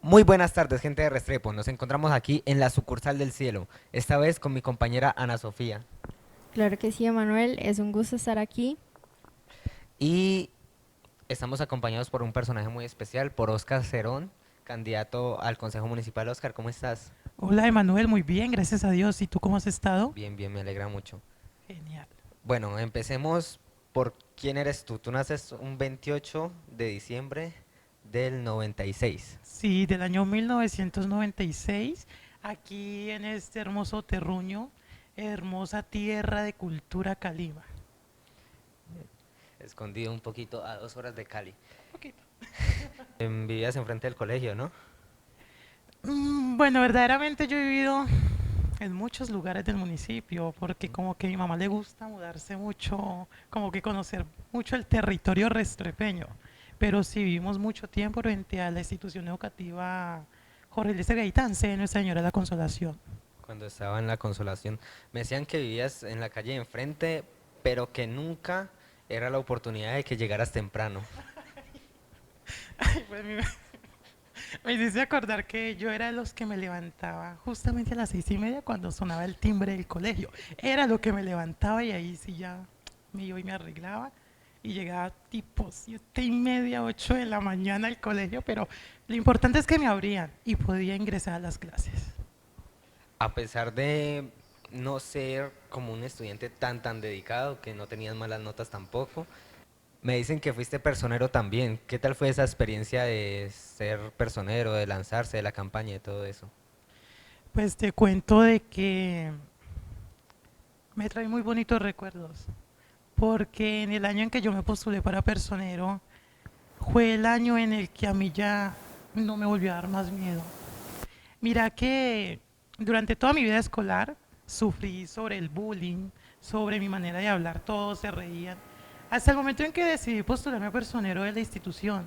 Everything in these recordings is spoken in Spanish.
Muy buenas tardes, gente de Restrepo. Nos encontramos aquí en la sucursal del cielo, esta vez con mi compañera Ana Sofía. Claro que sí, Emanuel, es un gusto estar aquí. Y estamos acompañados por un personaje muy especial, por Óscar Cerón, candidato al Consejo Municipal. Óscar, ¿cómo estás? Hola Emanuel, muy bien, gracias a Dios. ¿Y tú cómo has estado? Bien, bien, me alegra mucho. Genial. Bueno, empecemos por quién eres tú. Tú naces un 28 de diciembre del 96. Sí, del año 1996, aquí en este hermoso terruño, hermosa tierra de cultura calima. Escondido un poquito a 2 horas de Cali. Poquito. Vivías enfrente del colegio, ¿no? Bueno, verdaderamente yo he vivido en muchos lugares del municipio, porque como que a mi mamá le gusta mudarse mucho, como que conocer mucho el territorio restrepeño. Pero sí vivimos mucho tiempo frente a la institución educativa Jorge Eliezer Gaitán, sede de Nuestra Señora de la Consolación. Cuando estaba en la Consolación. Me decían que vivías en la calle de enfrente, pero que nunca era la oportunidad de que llegaras temprano. Pues me hiciste acordar que yo era de los que me levantaba justamente a las 6:30 cuando sonaba el timbre del colegio. Era lo que me levantaba y ahí sí ya me iba y me arreglaba y llegaba tipo 7:30, 8 de la mañana al colegio, pero lo importante es que me abrían y podía ingresar a las clases. A pesar de no ser como un estudiante tan dedicado, que no tenías malas notas tampoco, me dicen que fuiste personero también. ¿Qué tal fue esa experiencia de ser personero, de lanzarse, de la campaña y todo eso? Pues te cuento de que me trae muy bonitos recuerdos, porque en el año en que yo me postulé para personero, fue el año en el que a mí ya no me volvió a dar más miedo. Mira que durante toda mi vida escolar sufrí sobre el bullying, sobre mi manera de hablar, todos se reían. Hasta el momento en que decidí postularme a personero de la institución.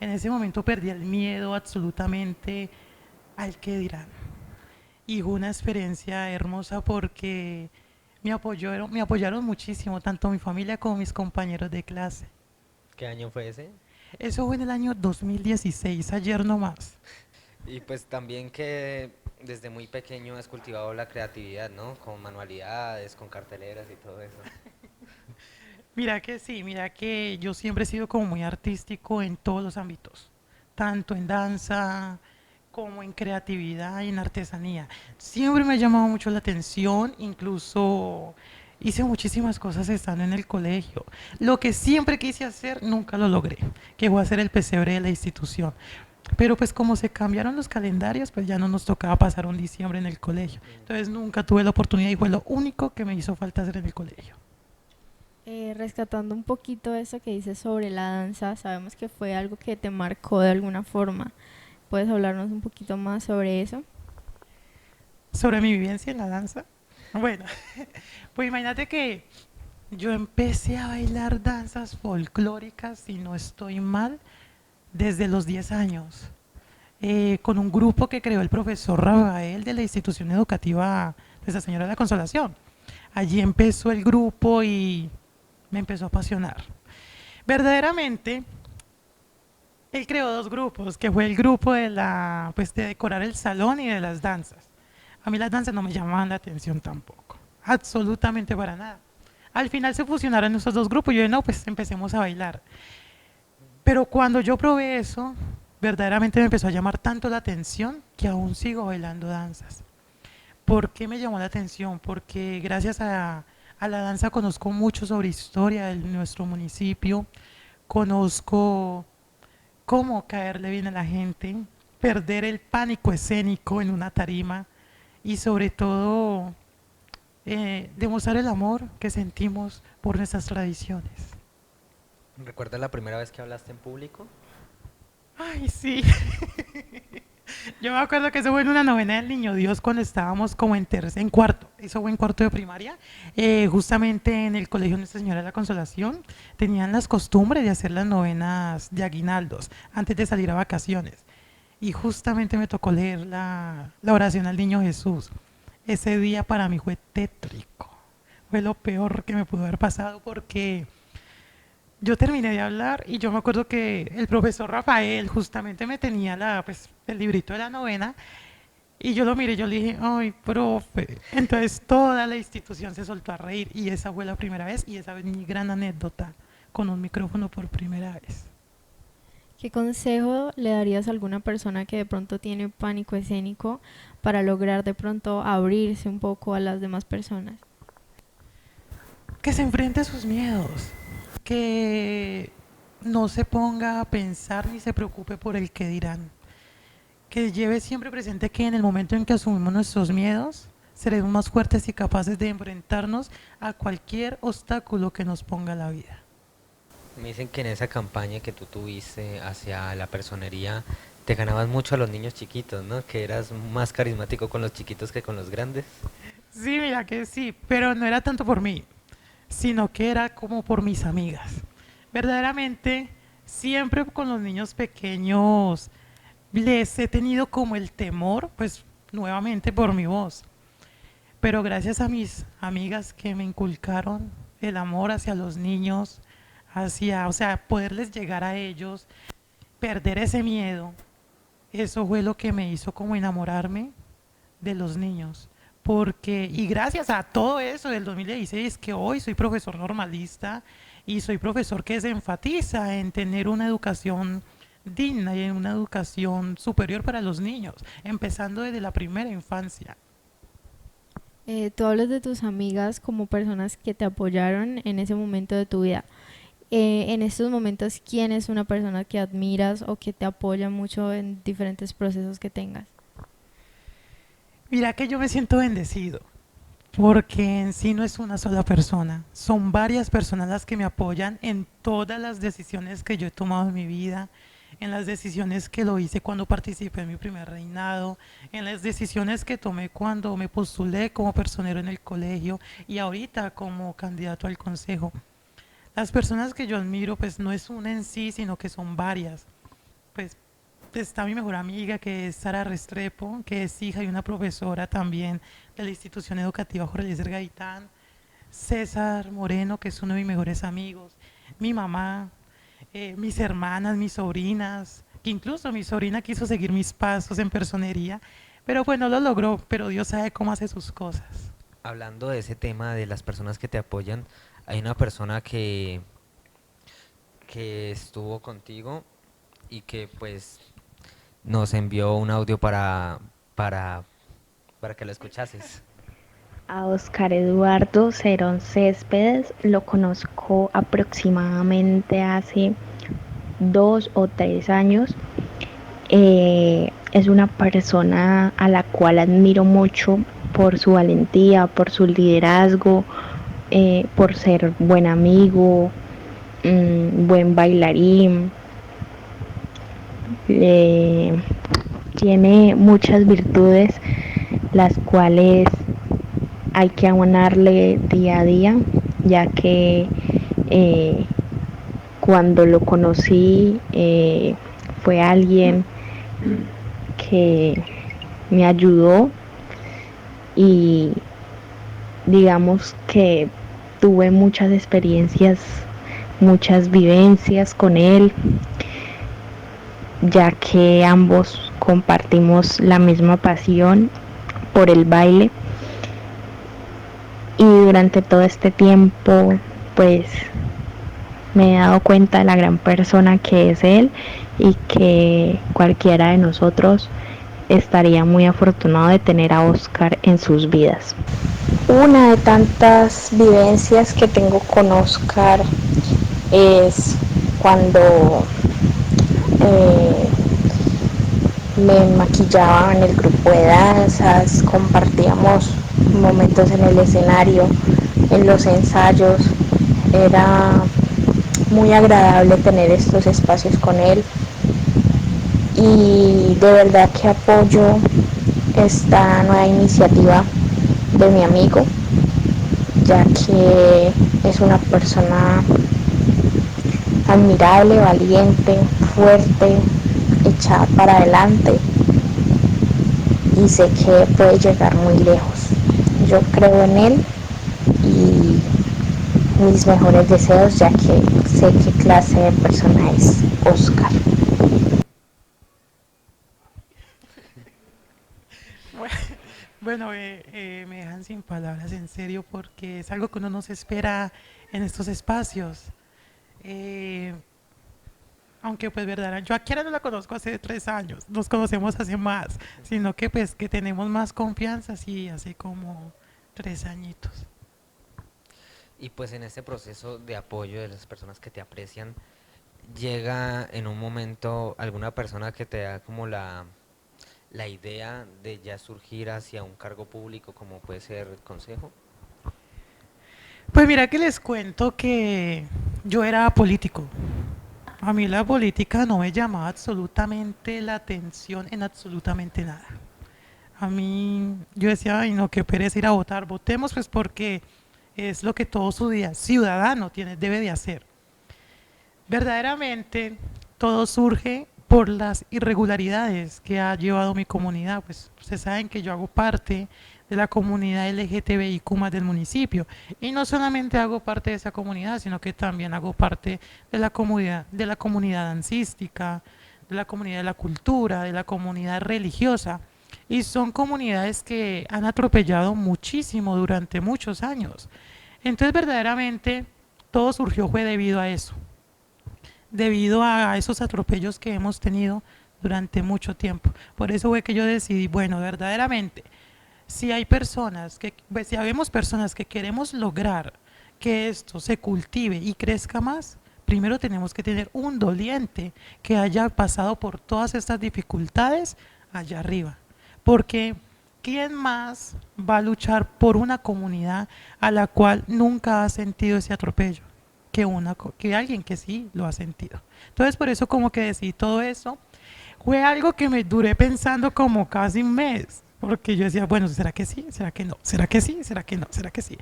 En ese momento perdí el miedo absolutamente al que dirán. Y fue una experiencia hermosa porque me apoyaron muchísimo, tanto mi familia como mis compañeros de clase. ¿Qué año fue ese? Eso fue en el año 2016, ayer nomás. Y pues también que desde muy pequeño has cultivado la creatividad, ¿no? Con manualidades, con carteleras y todo eso. Mira que sí, mira que yo siempre he sido como muy artístico en todos los ámbitos, tanto en danza como en creatividad y en artesanía. Siempre me ha llamado mucho la atención, incluso hice muchísimas cosas estando en el colegio. Lo que siempre quise hacer, nunca lo logré, que fue hacer el pesebre de la institución. Pero pues como se cambiaron los calendarios, pues ya no nos tocaba pasar un diciembre en el colegio. Entonces nunca tuve la oportunidad y fue lo único que me hizo falta hacer en el colegio. Rescatando un poquito eso que dices sobre la danza, sabemos que fue algo que te marcó de alguna forma. ¿Puedes hablarnos un poquito más sobre eso? Sobre mi vivencia en la danza. Bueno, pues imagínate que yo empecé a bailar danzas folclóricas, si no estoy mal, desde los 10 años, con un grupo que creó el profesor Rafael de la institución educativa Nuestra Señora de la Consolación. Allí empezó el grupo y me empezó a apasionar. Verdaderamente, él creó dos grupos, que fue el grupo pues, de decorar el salón y de las danzas. A mí las danzas no me llamaban la atención tampoco, absolutamente para nada. Al final se fusionaron esos dos grupos y yo dije, no, pues empecemos a bailar. Pero cuando yo probé eso, verdaderamente me empezó a llamar tanto la atención que aún sigo bailando danzas. ¿Por qué me llamó la atención? Porque gracias a la danza conozco mucho sobre historia de nuestro municipio, conozco cómo caerle bien a la gente, perder el pánico escénico en una tarima y sobre todo demostrar el amor que sentimos por nuestras tradiciones. ¿Recuerdas la primera vez que hablaste en público? Ay, sí. Yo me acuerdo que eso fue en una novena del Niño Dios cuando estábamos como en cuarto, eso fue en cuarto de primaria, justamente en el colegio Nuestra Señora de la Consolación, tenían las costumbres de hacer las novenas de aguinaldos antes de salir a vacaciones. Y justamente me tocó leer la oración al Niño Jesús. Ese día para mí fue tétrico, fue lo peor que me pudo haber pasado porque yo terminé de hablar y yo me acuerdo que el profesor Rafael justamente me tenía pues, el librito de la novena y yo lo miré y yo le dije, ay, profe. Entonces toda la institución se soltó a reír y esa fue la primera vez y esa es mi gran anécdota con un micrófono por primera vez. ¿Qué consejo le darías a alguna persona que de pronto tiene pánico escénico para lograr de pronto abrirse un poco a las demás personas? Que se enfrente a sus miedos, que no se ponga a pensar ni se preocupe por el que dirán, que lleve siempre presente que en el momento en que asumimos nuestros miedos, seremos más fuertes y capaces de enfrentarnos a cualquier obstáculo que nos ponga la vida. Me dicen que en esa campaña que tú tuviste hacia la personería te ganabas mucho a los niños chiquitos, ¿no? Que eras más carismático con los chiquitos que con los grandes. Sí, mira que sí, pero no era tanto por mí, sino que era como por mis amigas. Verdaderamente, siempre con los niños pequeños les he tenido como el temor, pues nuevamente por mi voz. Pero gracias a mis amigas que me inculcaron el amor hacia los niños, hacia, o sea, poderles llegar a ellos, perder ese miedo, eso fue lo que me hizo como enamorarme de los niños. Porque, y gracias a todo eso del 2016, que hoy soy profesor normalista y soy profesor que se enfatiza en tener una educación digna y en una educación superior para los niños, empezando desde la primera infancia. Tú hablas de tus amigas como personas que te apoyaron en ese momento de tu vida. En estos momentos, ¿quién es una persona que admiras o que te apoya mucho en diferentes procesos que tengas? Mira que yo me siento bendecido, porque en sí no es una sola persona, son varias personas las que me apoyan en todas las decisiones que yo he tomado en mi vida, en las decisiones que lo hice cuando participé en mi primer reinado, en las decisiones que tomé cuando me postulé como personero en el colegio y ahorita como candidato al consejo. Las personas que yo admiro, pues no es una en sí, sino que son varias. Pues está mi mejor amiga, que es Sara Restrepo, que es hija de una profesora también de la institución educativa Jorge Eliezer Gaitán. César Moreno, que es uno de mis mejores amigos. Mi mamá, mis hermanas, mis sobrinas, que incluso mi sobrina quiso seguir mis pasos en personería, pero pues no lo logró, pero Dios sabe cómo hace sus cosas. Hablando de ese tema de las personas que te apoyan, hay una persona que estuvo contigo y que pues nos envió un audio para, para que lo escuchases. A Oscar Eduardo Cerón Céspedes lo conozco aproximadamente hace 2 o 3 años. Es una persona a la cual admiro mucho por su valentía, por su liderazgo, por ser buen amigo, buen bailarín. Tiene muchas virtudes las cuales hay que abonarle día a día, ya que cuando lo conocí fue alguien que me ayudó y digamos que tuve muchas experiencias, muchas vivencias con él, ya que ambos compartimos la misma pasión por el baile. Y durante todo este tiempo, pues me he dado cuenta de la gran persona que es él y que cualquiera de nosotros estaría muy afortunado de tener a Oscar en sus vidas. Una de tantas vivencias que tengo con Oscar es cuando me maquillaba en el grupo de danzas, compartíamos momentos en el escenario, en los ensayos. Era muy agradable tener estos espacios con él y de verdad que apoyo esta nueva iniciativa de mi amigo, ya que es una persona admirable, valiente, fuerte, echada para adelante y sé que puede llegar muy lejos. Yo creo en él y mis mejores deseos, ya que sé qué clase de persona es Oscar. Bueno, me dejan sin palabras, en serio, porque es algo que uno no se espera en estos espacios. Eh, Aunque pues verdad, yo a Kiara no la conozco hace 3 años, nos conocemos hace más, sino que pues que tenemos más confianza, sí, hace como 3 añitos. Y pues en este proceso de apoyo de las personas que te aprecian, llega en un momento alguna persona que te da como la idea de ya surgir hacia un cargo público como puede ser el consejo. Pues mira que les cuento que yo era político. A mí la política no me llamaba absolutamente la atención en absolutamente nada. A mí, yo decía, ay no, qué pereza ir a votar. Votemos pues porque es lo que todo ciudadano debe de hacer. Verdaderamente, todo surge por las irregularidades que ha llevado mi comunidad. Pues ustedes saben que yo hago parte de la comunidad LGTBIQ+ del municipio. Y no solamente hago parte de esa comunidad, sino que también hago parte de la comunidad dancística, de la comunidad de la cultura, de la comunidad religiosa. Y son comunidades que han atropellado muchísimo durante muchos años. Entonces, verdaderamente, todo surgió fue debido a eso, debido a esos atropellos que hemos tenido durante mucho tiempo. Por eso fue que yo decidí, bueno, verdaderamente, si hay personas que, pues, si habemos personas que queremos lograr que esto se cultive y crezca más, primero tenemos que tener un doliente que haya pasado por todas estas dificultades allá arriba. Porque ¿quién más va a luchar por una comunidad a la cual nunca ha sentido ese atropello? Que alguien que sí lo ha sentido. Entonces por eso como que decidí todo eso. Fue algo que me duré pensando como casi un mes, porque yo decía, bueno, ¿será que sí? ¿Será que no? ¿Será que sí? ¿Será que no? ¿Será que sí?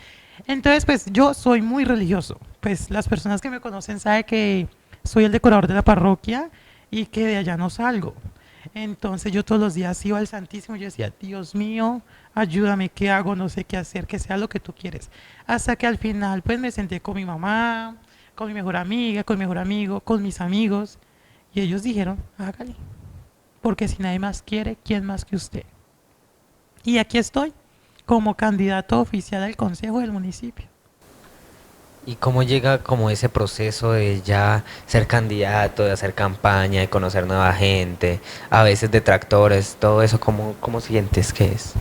Entonces pues yo soy muy religioso, pues las personas que me conocen saben que soy el decorador de la parroquia y que de allá no salgo. Entonces yo todos los días iba al Santísimo y yo decía, Dios mío, ayúdame, ¿qué hago? No sé qué hacer, que sea lo que tú quieres. Hasta que al final pues me senté con mi mamá, con mi mejor amiga, con mi mejor amigo, con mis amigos y ellos dijeron, hágale, porque si nadie más quiere, ¿quién más que usted? Y aquí estoy, como candidato oficial al consejo del municipio. ¿Y cómo llega como ese proceso de ya ser candidato, de hacer campaña, de conocer nueva gente, a veces detractores, todo eso, cómo sientes que es?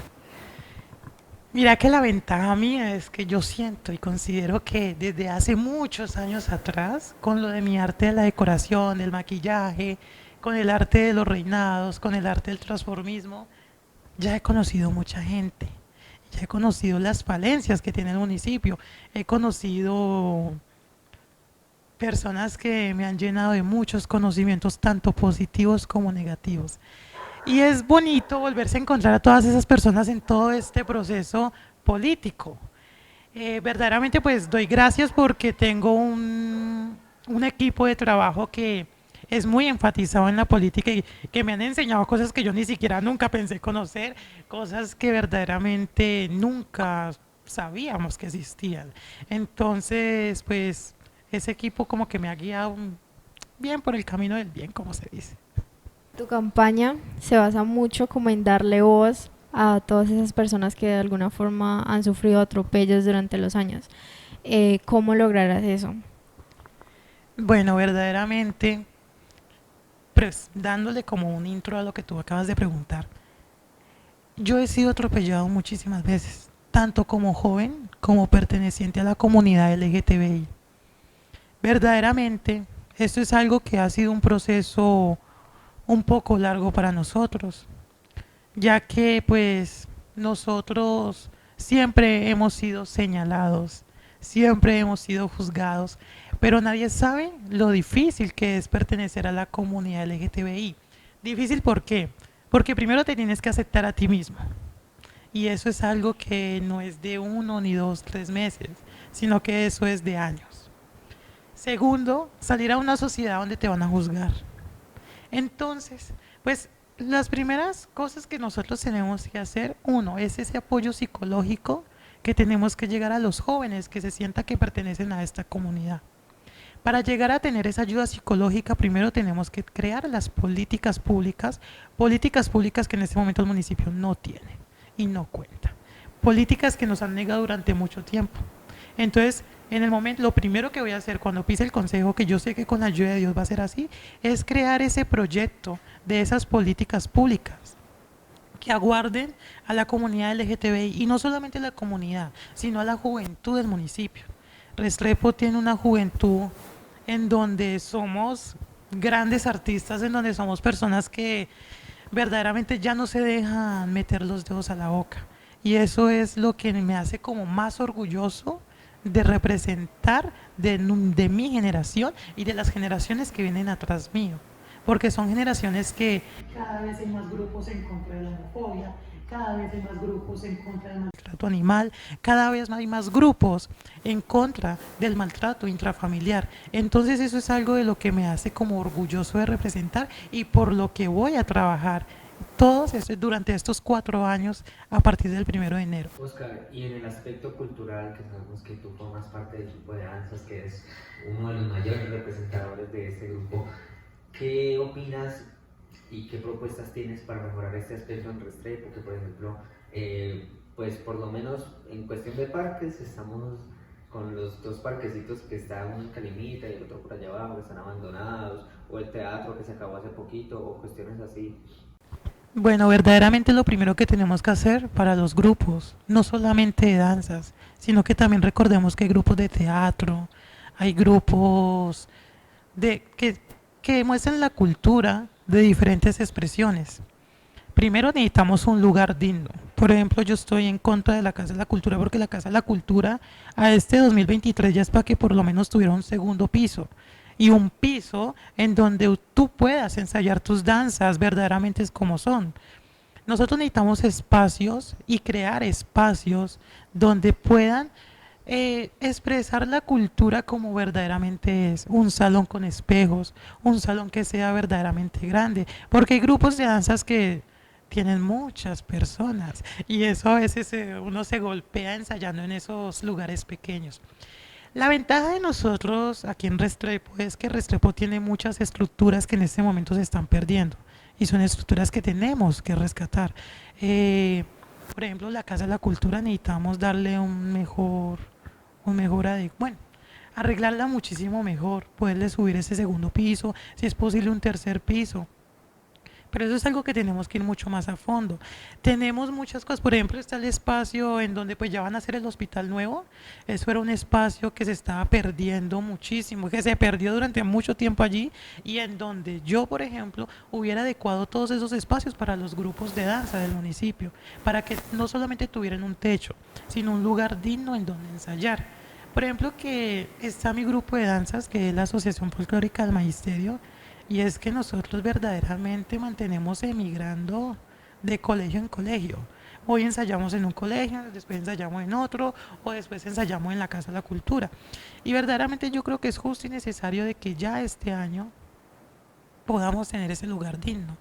Mira que la ventaja mía es que yo siento y considero que desde hace muchos años atrás, con lo de mi arte de la decoración, del maquillaje, con el arte de los reinados, con el arte del transformismo, ya he conocido mucha gente, ya he conocido las falencias que tiene el municipio, he conocido personas que me han llenado de muchos conocimientos, tanto positivos como negativos. Y es bonito volverse a encontrar a todas esas personas en todo este proceso político. Verdaderamente pues doy gracias porque tengo un equipo de trabajo que es muy enfatizado en la política y que me han enseñado cosas que yo ni siquiera nunca pensé conocer, cosas que verdaderamente nunca sabíamos que existían. Entonces, pues ese equipo como que me ha guiado bien por el camino del bien, como se dice. Tu campaña se basa mucho como en darle voz a todas esas personas que de alguna forma han sufrido atropellos durante los años. ¿Cómo lograrás eso? Bueno, verdaderamente, pues dándole como un intro a lo que tú acabas de preguntar, yo he sido atropellado muchísimas veces, tanto como joven como perteneciente a la comunidad LGTBI. Verdaderamente, esto es algo que ha sido un proceso un poco largo para nosotros, ya que pues nosotros siempre hemos sido señalados, siempre hemos sido juzgados, pero nadie sabe lo difícil que es pertenecer a la comunidad LGTBI. Difícil, ¿por qué? Porque primero te tienes que aceptar a ti mismo. Y eso es algo que no es de 1 ni 2, 3 meses, sino que eso es de años. Segundo, salir a una sociedad donde te van a juzgar. Entonces, pues las primeras cosas que nosotros tenemos que hacer, uno, es ese apoyo psicológico que tenemos que llegar a los jóvenes, que se sienta que pertenecen a esta comunidad. Para llegar a tener esa ayuda psicológica, primero tenemos que crear las políticas públicas que en este momento el municipio no tiene y no cuenta. Políticas que nos han negado durante mucho tiempo. Entonces, en el momento, lo primero que voy a hacer cuando pise el consejo, que yo sé que con la ayuda de Dios va a ser así, es crear ese proyecto de esas políticas públicas que aguarden a la comunidad LGTBI, y no solamente a la comunidad, sino a la juventud del municipio. Restrepo tiene una juventud en donde somos grandes artistas, en donde somos personas que verdaderamente ya no se dejan meter los dedos a la boca. Y eso es lo que me hace como más orgulloso de representar de mi generación y de las generaciones que vienen atrás mío. Porque son generaciones que cada vez hay más grupos en contra de la homofobia, cada vez hay más grupos en contra del maltrato animal, cada vez hay más grupos en contra del maltrato intrafamiliar. Entonces eso es algo de lo que me hace como orgulloso de representar y por lo que voy a trabajar durante estos 4 años a partir del 1 de enero. Oscar, y en el aspecto cultural, que sabemos que tú formas parte del grupo de danzas, que es uno de los mayores representadores de este grupo, ¿qué opinas y qué propuestas tienes para mejorar este aspecto en Restrepo? Que por ejemplo, pues por lo menos en cuestión de parques, estamos con los 2 parquecitos que está uno en Calimita y el otro por allá abajo, que están abandonados, o el teatro que se acabó hace poquito, o cuestiones así. Bueno, verdaderamente lo primero que tenemos que hacer para los grupos, no solamente de danzas, sino que también recordemos que hay grupos de teatro, hay grupos que muestran la cultura de diferentes expresiones. Primero necesitamos un lugar digno. Por ejemplo, yo estoy en contra de la Casa de la Cultura porque la Casa de la Cultura a este 2023 ya es para que por lo menos tuviera un segundo piso. Y un piso en donde tú puedas ensayar tus danzas verdaderamente es como son. Nosotros necesitamos espacios y crear espacios donde puedan expresar la cultura como verdaderamente es. Un salón con espejos, un salón que sea verdaderamente grande, porque hay grupos de danzas que tienen muchas personas y eso a veces uno se golpea ensayando en esos lugares pequeños. La ventaja de nosotros aquí en Restrepo es que Restrepo tiene muchas estructuras que en este momento se están perdiendo y son estructuras que tenemos que rescatar. Por ejemplo, la Casa de la Cultura necesitamos darle bueno, arreglarla muchísimo mejor, poderle subir ese segundo piso, si es posible un tercer piso. Pero eso es algo que tenemos que ir mucho más a fondo. Tenemos muchas cosas, por ejemplo, está el espacio en donde pues ya van a hacer el hospital nuevo. Eso era un espacio que se estaba perdiendo muchísimo, que se perdió durante mucho tiempo allí y en donde yo, por ejemplo, hubiera adecuado todos esos espacios para los grupos de danza del municipio, para que no solamente tuvieran un techo, sino un lugar digno en donde ensayar. Por ejemplo, que está mi grupo de danzas, que es la Asociación Folclórica del Magisterio, y es que nosotros verdaderamente mantenemos emigrando de colegio en colegio. Hoy ensayamos en un colegio, después ensayamos en otro, o después ensayamos en la Casa de la Cultura. Y verdaderamente yo creo que es justo y necesario de que ya este año podamos tener ese lugar digno.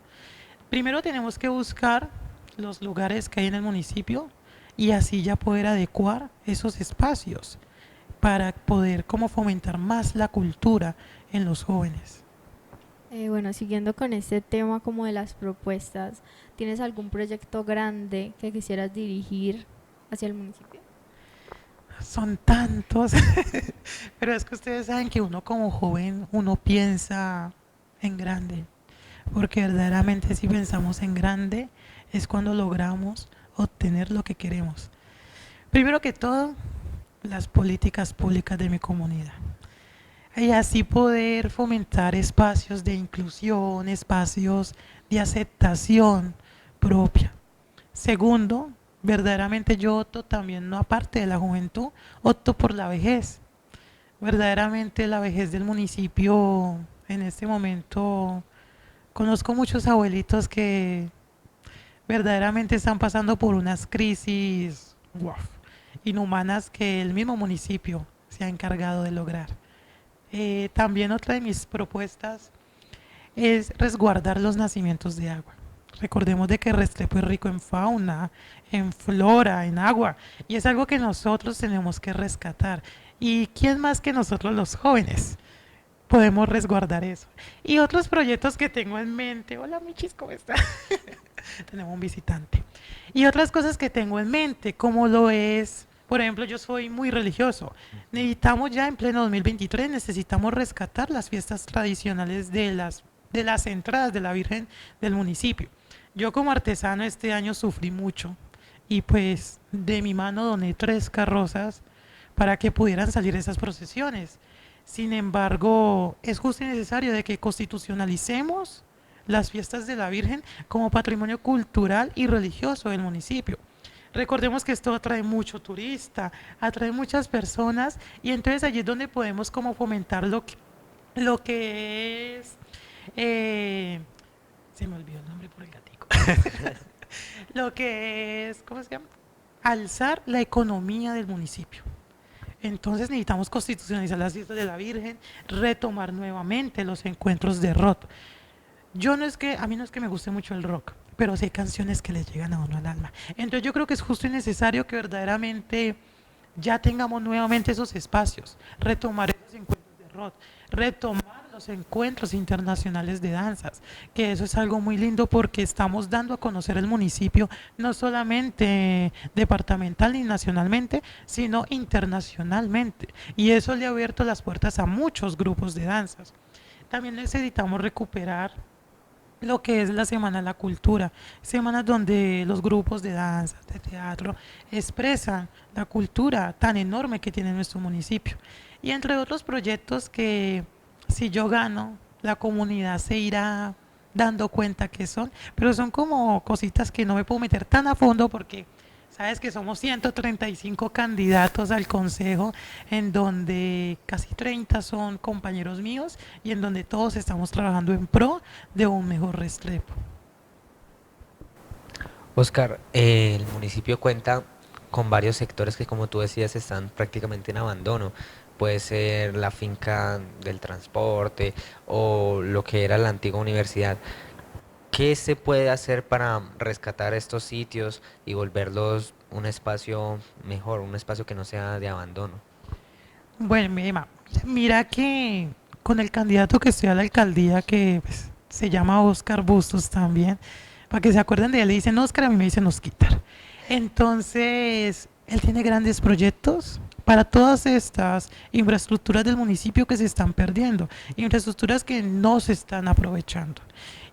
Primero tenemos que buscar los lugares que hay en el municipio y así ya poder adecuar esos espacios para poder como fomentar más la cultura en los jóvenes. Bueno, siguiendo con este tema como de las propuestas, ¿tienes algún proyecto grande que quisieras dirigir hacia el municipio? Son tantos, pero es que ustedes saben que uno como joven, uno piensa en grande, porque verdaderamente si pensamos en grande es cuando logramos obtener lo que queremos. Primero que todo, las políticas públicas de mi comunidad. Y así poder fomentar espacios de inclusión, espacios de aceptación propia. Segundo, verdaderamente yo opto también, no aparte de la juventud, opto por la vejez. Verdaderamente la vejez del municipio en este momento, conozco muchos abuelitos que verdaderamente están pasando por unas crisis inhumanas que el mismo municipio se ha encargado de lograr. También otra de mis propuestas es resguardar los nacimientos de agua. Recordemos de que Restrepo es rico en fauna, en flora, en agua, y es algo que nosotros tenemos que rescatar. ¿Y quién más que nosotros los jóvenes podemos resguardar eso? Y otros proyectos que tengo en mente. Hola, Michis, ¿cómo está? Tenemos un visitante. Y otras cosas que tengo en mente, como lo es, por ejemplo, yo soy muy religioso. Necesitamos ya en pleno 2023, necesitamos rescatar las fiestas tradicionales de las entradas de la Virgen del municipio. Yo como artesano este año sufrí mucho y pues de mi mano doné 3 carrozas para que pudieran salir esas procesiones. Sin embargo, es justo y necesario de que constitucionalicemos las fiestas de la Virgen como patrimonio cultural y religioso del municipio. Recordemos que esto atrae mucho turista, atrae muchas personas y entonces allí es donde podemos como fomentar lo que es, eh, se me olvidó el nombre por el gatico, lo que es, ¿cómo se llama? Alzar la economía del municipio. Entonces necesitamos constitucionalizar las fiestas de la Virgen, retomar nuevamente los encuentros de rock. Yo no es que, a mí no es que me guste mucho el rock, pero sí hay canciones que le llegan a uno al alma. Entonces yo creo que es justo y necesario que verdaderamente ya tengamos nuevamente esos espacios, retomar esos encuentros de rock, retomar los encuentros internacionales de danzas, que eso es algo muy lindo porque estamos dando a conocer el municipio no solamente departamental ni nacionalmente, sino internacionalmente. Y eso le ha abierto las puertas a muchos grupos de danzas. También necesitamos recuperar lo que es la Semana de la Cultura, semanas donde los grupos de danza, de teatro, expresan la cultura tan enorme que tiene nuestro municipio. Y entre otros proyectos que si yo gano, la comunidad se irá dando cuenta que son, pero son como cositas que no me puedo meter tan a fondo porque sabes que somos 135 candidatos al consejo, en donde casi 30 son compañeros míos y en donde todos estamos trabajando en pro de un mejor Restrepo. Oscar, el municipio cuenta con varios sectores que, como tú decías, están prácticamente en abandono. Puede ser la finca del transporte o lo que era la antigua universidad. ¿Qué se puede hacer para rescatar estos sitios y volverlos un espacio mejor, un espacio que no sea de abandono? Bueno, Emma, mira que con el candidato que estoy a la alcaldía, que pues, se llama Oscar Bustos también, para que se acuerden de él, le dicen Oscar, a mí me dicen Osquitar. Entonces, él tiene grandes proyectos para todas estas infraestructuras del municipio que se están perdiendo, infraestructuras que no se están aprovechando.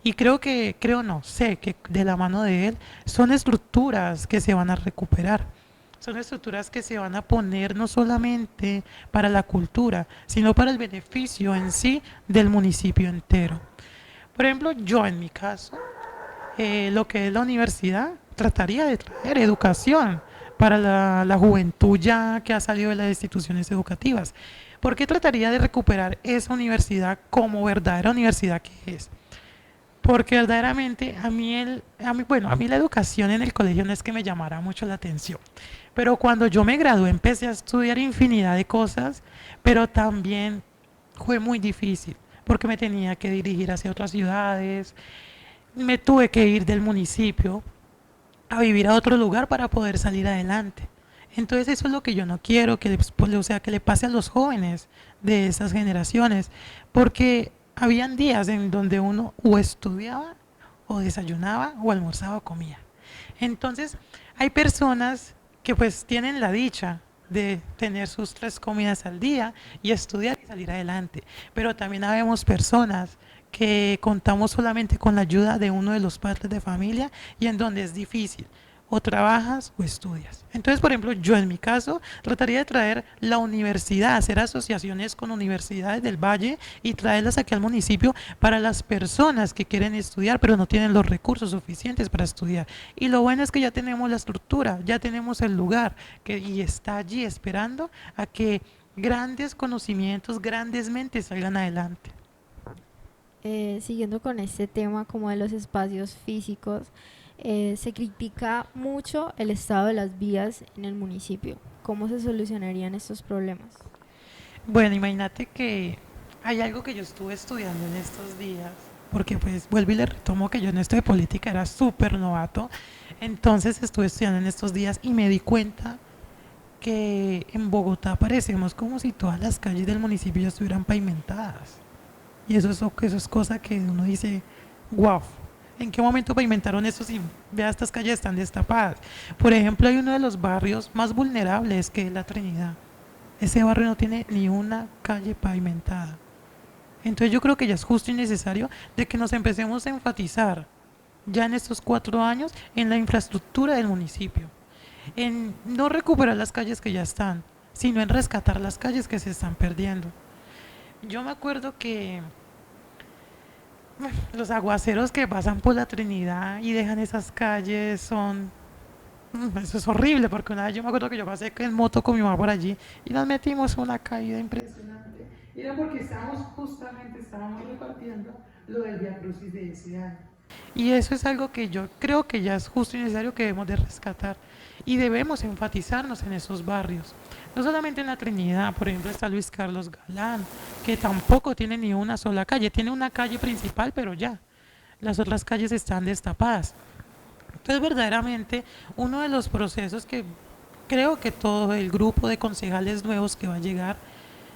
Y creo no, sé que de la mano de él son estructuras que se van a recuperar. Son estructuras que se van a poner no solamente para la cultura, sino para el beneficio en sí del municipio entero. Por ejemplo, yo en mi caso, lo que es la universidad, trataría de traer educación para la juventud ya que ha salido de las instituciones educativas. ¿Por qué trataría de recuperar esa universidad como verdadera universidad que es? Porque verdaderamente a mí la educación en el colegio no es que me llamara mucho la atención, pero cuando yo me gradué empecé a estudiar infinidad de cosas, pero también fue muy difícil porque me tenía que dirigir hacia otras ciudades, me tuve que ir del municipio a vivir a otro lugar para poder salir adelante. Entonces eso es lo que yo no quiero o sea, que le pase a los jóvenes de esas generaciones, porque habían días en donde uno o estudiaba o desayunaba o almorzaba o comía. Entonces hay personas que pues tienen la dicha de tener sus 3 comidas al día y estudiar y salir adelante, pero también habemos personas que contamos solamente con la ayuda de uno de los padres de familia y en donde es difícil, o trabajas o estudias. Entonces, por ejemplo, yo en mi caso trataría de traer la universidad, hacer asociaciones con universidades del Valle y traerlas aquí al municipio para las personas que quieren estudiar pero no tienen los recursos suficientes para estudiar. Y lo bueno es que ya tenemos la estructura, ya tenemos el lugar y está allí esperando a que grandes conocimientos, grandes mentes salgan adelante. Siguiendo con este tema como de los espacios físicos, se critica mucho el estado de las vías en el municipio. ¿Cómo se solucionarían estos problemas? Bueno, imagínate que hay algo que yo estuve estudiando en estos días porque pues vuelvo y le retomo que yo en esto de política era súper novato, entonces estuve estudiando en estos días y me di cuenta que en Bogotá parecemos como si todas las calles del municipio ya estuvieran pavimentadas. Y eso es cosa que uno dice, wow, ¿en qué momento pavimentaron eso si vea estas calles están destapadas? Por ejemplo, hay uno de los barrios más vulnerables que es La Trinidad. Ese barrio no tiene ni una calle pavimentada. Entonces yo creo que ya es justo y necesario de que nos empecemos a enfatizar ya en estos 4 años en la infraestructura del municipio, en no recuperar las calles que ya están, sino en rescatar las calles que se están perdiendo. Yo me acuerdo que los aguaceros que pasan por La Trinidad y dejan esas calles son... Eso es horrible, porque una vez yo me acuerdo que yo pasé en moto con mi mamá por allí y nos metimos una caída impresionante. Y era porque estábamos repartiendo lo del Via Crucis de ese año. Y eso es algo que yo creo que ya es justo y necesario que debemos de rescatar. Y debemos enfatizarnos en esos barrios. No solamente en La Trinidad, por ejemplo está Luis Carlos Galán, que tampoco tiene ni una sola calle. Tiene una calle principal, pero ya. Las otras calles están destapadas. Entonces, verdaderamente, uno de los procesos que creo que todo el grupo de concejales nuevos que va a llegar,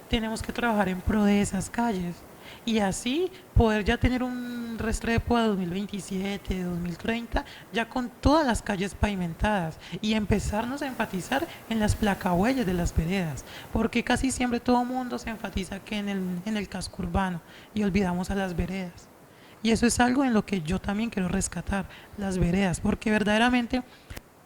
tenemos que trabajar en pro de esas calles y así poder ya tener un Restrepo de 2027, de 2030, ya con todas las calles pavimentadas y empezarnos a enfatizar en las placahuellas de las veredas, porque casi siempre todo el mundo se enfatiza que en el casco urbano y olvidamos a las veredas. Y eso es algo en lo que yo también quiero rescatar, las veredas, porque verdaderamente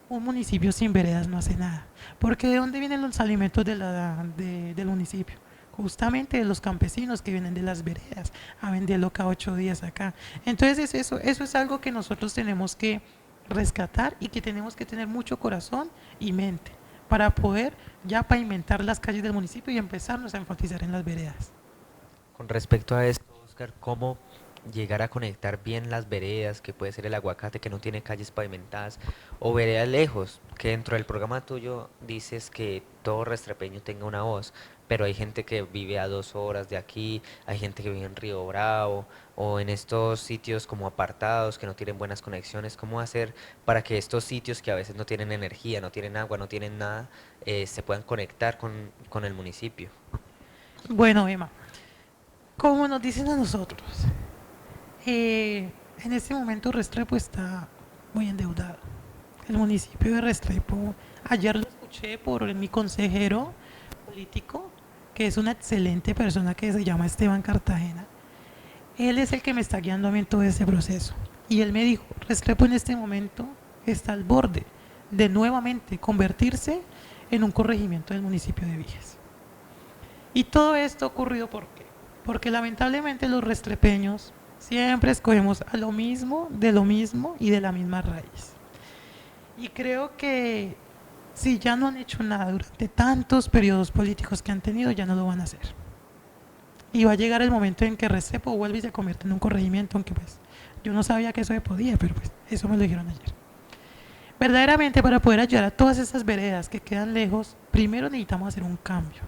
un municipio sin veredas no hace nada. Porque ¿de dónde vienen los alimentos del municipio? Justamente de los campesinos que vienen de las veredas a venderlo cada 8 días acá. Entonces eso es algo que nosotros tenemos que rescatar y que tenemos que tener mucho corazón y mente para poder ya pavimentar las calles del municipio y empezarnos a enfatizar en las veredas. Con respecto a esto, Oscar, ¿cómo llegar a conectar bien las veredas, que puede ser el Aguacate, que no tiene calles pavimentadas, o veredas lejos, que dentro del programa tuyo dices que todo restrepeño tenga una voz, pero hay gente que vive a 2 horas de aquí, hay gente que vive en Río Bravo, o en estos sitios como apartados, que no tienen buenas conexiones? ¿Cómo hacer para que estos sitios que a veces no tienen energía, no tienen agua, no tienen nada, se puedan conectar con el municipio? Bueno, Emma, como nos dicen a nosotros, en este momento Restrepo está muy endeudado. El municipio de Restrepo, ayer lo escuché por mi consejero político, que es una excelente persona que se llama Esteban Cartagena. Él es el que me está guiando a mí en todo ese proceso. Y él me dijo, Restrepo en este momento está al borde de nuevamente convertirse en un corregimiento del municipio de Viges. Y todo esto ha ocurrido ¿por qué? Porque lamentablemente los restrepeños siempre escogemos a lo mismo, de lo mismo y de la misma raíz. Y creo que si ya no han hecho nada durante tantos periodos políticos que han tenido, ya no lo van a hacer. Y va a llegar el momento en que Restrepo vuelve y se convierte en un corregimiento, aunque pues yo no sabía que eso se podía, pero pues eso me lo dijeron ayer. Verdaderamente para poder ayudar a todas esas veredas que quedan lejos, primero necesitamos hacer un cambio.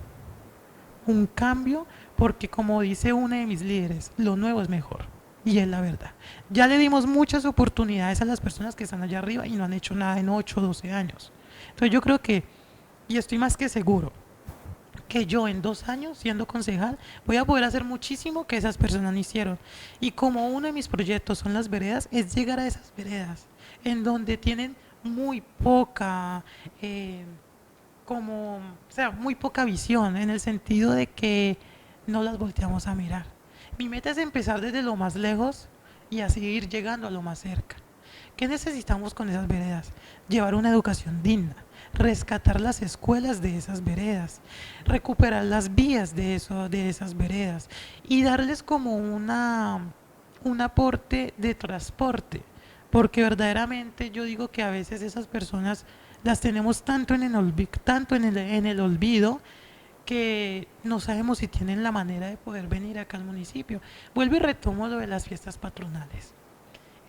Un cambio porque como dice una de mis líderes, lo nuevo es mejor. Y es la verdad. Ya le dimos muchas oportunidades a las personas que están allá arriba y no han hecho nada en 8 o 12 años. Entonces yo creo que, y estoy más que seguro, que yo en 2 años, siendo concejal, voy a poder hacer muchísimo que esas personas no hicieron. Y como uno de mis proyectos son las veredas, es llegar a esas veredas, en donde tienen muy poca, muy poca visión, en el sentido de que no las volteamos a mirar. Mi meta es empezar desde lo más lejos y así ir llegando a lo más cerca. ¿Qué necesitamos con esas veredas? Llevar una educación digna, rescatar las escuelas de esas veredas, recuperar las vías de esas veredas y darles como un aporte de transporte, porque verdaderamente yo digo que a veces esas personas las tenemos tanto en el olvido que no sabemos si tienen la manera de poder venir acá al municipio. Vuelvo y retomo lo de las fiestas patronales.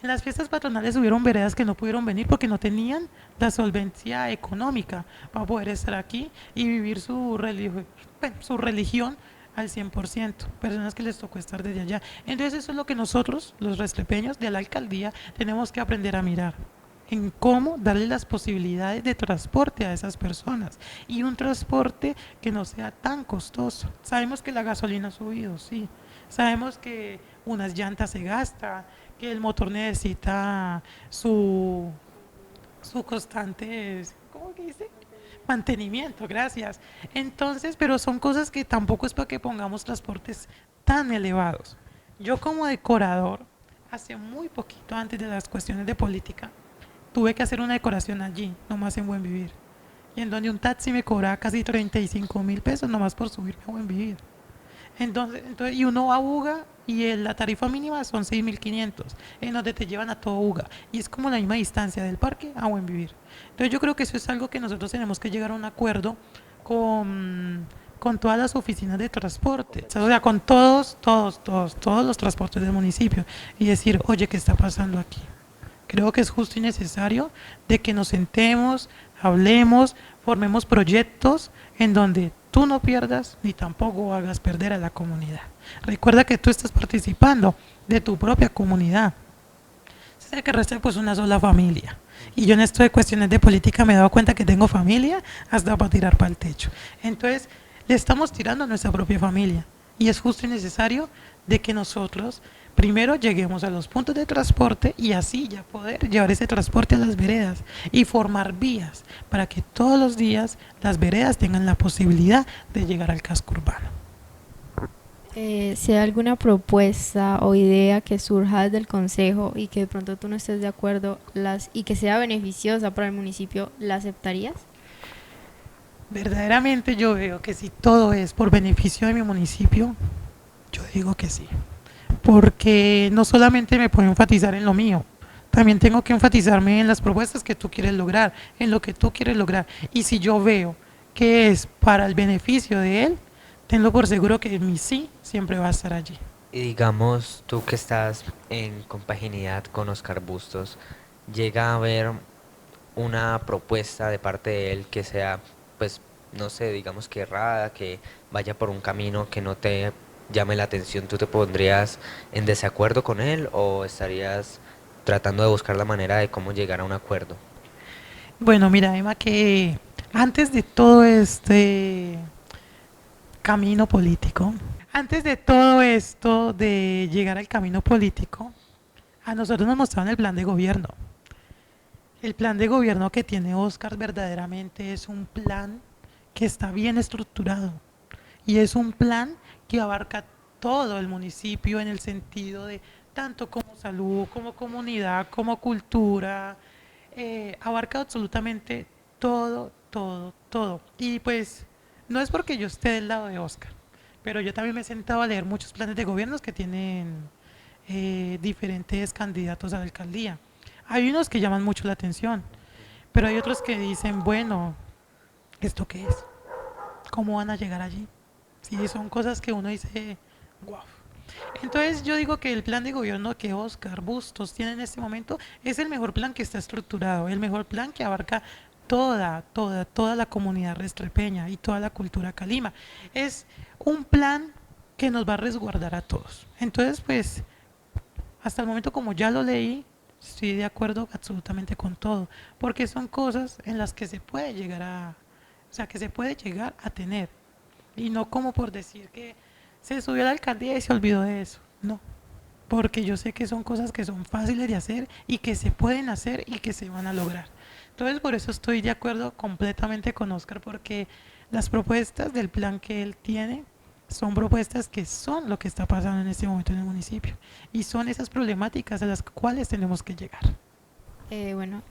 En las fiestas patronales hubieron veredas que no pudieron venir porque no tenían la solvencia económica para poder estar aquí y vivir su religión al 100%, personas que les tocó estar desde allá. Entonces eso es lo que nosotros, los restrepeños de la alcaldía, tenemos que aprender a mirar, en cómo darle las posibilidades de transporte a esas personas y un transporte que no sea tan costoso. Sabemos que la gasolina ha subido, sí. Sabemos que unas llantas se gastan, que el motor necesita su constante, ¿cómo que dice? Mantenimiento, gracias. Entonces, pero son cosas que tampoco es para que pongamos transportes tan elevados. Yo como decorador, hace muy poquito antes de las cuestiones de política, tuve que hacer una decoración allí, nomás en Buen Vivir. Y en donde un taxi me cobraba casi 35.000 pesos nomás por subirme a Buen Vivir. Y uno va a Buga y la tarifa mínima son 6.500, en donde te llevan a todo Buga. Y es como la misma distancia del parque a Buen Vivir. Entonces yo creo que eso es algo que nosotros tenemos que llegar a un acuerdo con todas las oficinas de transporte, o sea, con todos los transportes del municipio y decir, oye, ¿qué está pasando aquí? Creo que es justo y necesario de que nos sentemos, hablemos, formemos proyectos en donde tú no pierdas ni tampoco hagas perder a la comunidad. Recuerda que tú estás participando de tu propia comunidad. Se que resta pues una sola familia. Y yo en esto de cuestiones de política me he dado cuenta que tengo familia hasta para tirar para el techo. Entonces, le estamos tirando a nuestra propia familia. Y es justo y necesario de que nosotros primero lleguemos a los puntos de transporte y así ya poder llevar ese transporte a las veredas y formar vías para que todos los días las veredas tengan la posibilidad de llegar al casco urbano. Si hay alguna propuesta o idea que surja desde el consejo y que de pronto tú no estés de acuerdo y que sea beneficiosa para el municipio, ¿la aceptarías? Verdaderamente yo veo que si todo es por beneficio de mi municipio, yo digo que sí. Porque no solamente me puedo enfatizar en lo mío, también tengo que enfatizarme en las propuestas que tú quieres lograr, en lo que tú quieres lograr. Y si yo veo que es para el beneficio de él, tenlo por seguro que mi sí siempre va a estar allí. Y digamos, tú que estás en compaginidad con Oscar Bustos, llega a haber una propuesta de parte de él que sea, pues, no sé, digamos que errada, que vaya por un camino que no te llame la atención, ¿tú te pondrías en desacuerdo con él o estarías tratando de buscar la manera de cómo llegar a un acuerdo? Bueno, mira, Emma, que antes de todo este camino político, antes de todo esto de llegar al camino político, a nosotros nos mostraron el plan de gobierno. El plan de gobierno que tiene Oscar verdaderamente es un plan que está bien estructurado y es un plan que abarca todo el municipio en el sentido de tanto como salud, como comunidad, como cultura, abarca absolutamente todo. Y pues no es porque yo esté del lado de Oscar, pero yo también me he sentado a leer muchos planes de gobiernos que tienen diferentes candidatos a la alcaldía. Hay unos que llaman mucho la atención, pero hay otros que dicen, bueno, ¿esto qué es? ¿Cómo van a llegar allí? Sí, son cosas que uno dice, wow. Entonces yo digo que el plan de gobierno que Oscar Bustos tiene en este momento es el mejor plan que está estructurado, el mejor plan que abarca toda la comunidad restrepeña y toda la cultura calima. Es un plan que nos va a resguardar a todos. Entonces, pues, hasta el momento como ya lo leí, estoy de acuerdo absolutamente con todo, porque son cosas en las que se puede llegar o sea, que se puede llegar a tener. Y no como por decir que se subió a la alcaldía y se olvidó de eso. No, porque yo sé que son cosas que son fáciles de hacer y que se pueden hacer y que se van a lograr. Entonces por eso estoy de acuerdo completamente con Oscar, porque las propuestas del plan que él tiene son propuestas que son lo que está pasando en este momento en el municipio y son esas problemáticas a las cuales tenemos que llegar. Bueno,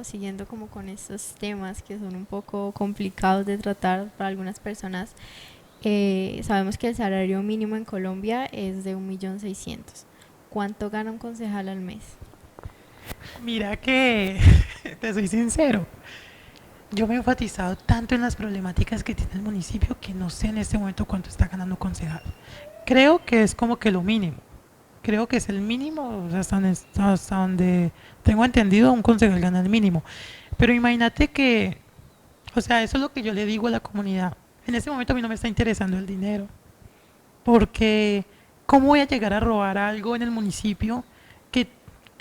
siguiendo como con estos temas que son un poco complicados de tratar para algunas personas, sabemos que el salario mínimo en Colombia es de 1.600.000. ¿Cuánto gana un concejal al mes? Mira que, te soy sincero, yo me he enfatizado tanto en las problemáticas que tiene el municipio que no sé en este momento cuánto está ganando un concejal. Creo que es como que lo mínimo. Creo que es el mínimo, o sea, hasta donde tengo entendido, un concejal gana el mínimo. Pero imagínate que, o sea, eso es lo que yo le digo a la comunidad. En este momento a mí no me está interesando el dinero. porque ¿cómo voy a llegar a robar algo en el municipio que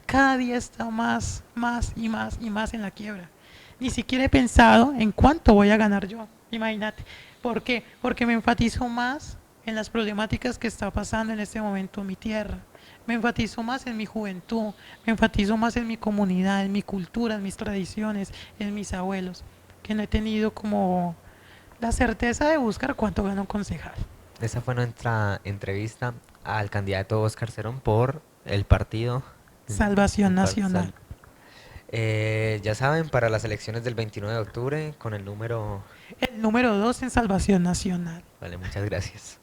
cada día está más y más y más en la quiebra? Ni siquiera he pensado en cuánto voy a ganar yo, imagínate. ¿Por qué? Porque me enfatizo más en las problemáticas que está pasando en este momento en mi tierra. Me enfatizo más en mi juventud, me enfatizo más en mi comunidad, en mi cultura, en mis tradiciones, en mis abuelos, que no he tenido como la certeza de buscar cuánto gana un concejal. Esa fue nuestra entrevista al candidato Óscar Serón por el partido. Salvación Nacional. Ya saben, para las elecciones del 29 de octubre, con el número... El número 2 en Salvación Nacional. Vale, muchas gracias.